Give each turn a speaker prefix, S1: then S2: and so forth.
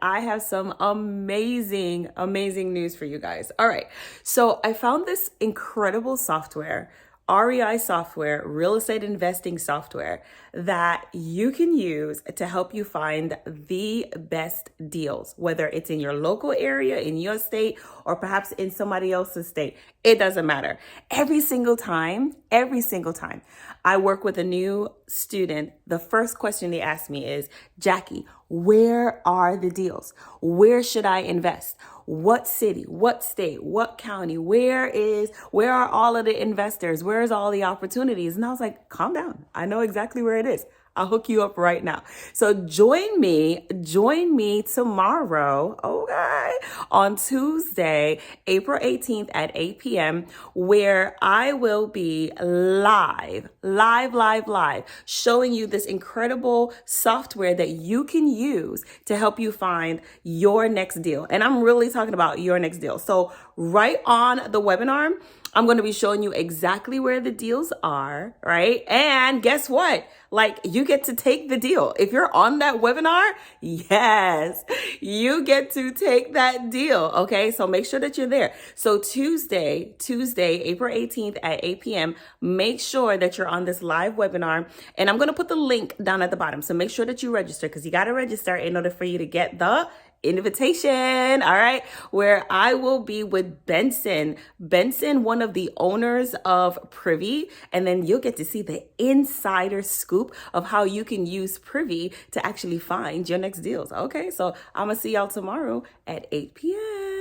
S1: I have some amazing, amazing news for you guys. All right. So I found this incredible software, REI software, real estate investing software that you can use to help you find the best deals, whether it's in your local area, in your state, or perhaps in somebody else's state. It doesn't matter. Every single time I work with a new student, the first question they ask me is, Jackie, where are the deals? Where should I invest? What city, what state, what county, where are all of the investors? Where's all the opportunities? And I was like, calm down. I know exactly where it is. I'll hook you up right now. So join me tomorrow, okay, on Tuesday, April 18th at 8 p.m., where I will be live, showing you this incredible software that you can use to help you find your next deal. And I'm really talking about your next deal. So right on the webinar, I'm going to be showing you exactly where the deals are, right? And guess what? Like, you get to take the deal. If you're on that webinar, yes, you get to take that deal. Okay. So make sure that you're there. So Tuesday, April 18th at 8 p.m., make sure that you're on this live webinar. And I'm going to put the link down at the bottom. So make sure that you register, because you got to register in order for you to get the invitation, all right, where I will be with Benson, one of the owners of Privy, and then you'll get to see the insider scoop of how you can use Privy to actually find your next deals. Okay, so I'm gonna see y'all tomorrow at 8 p.m.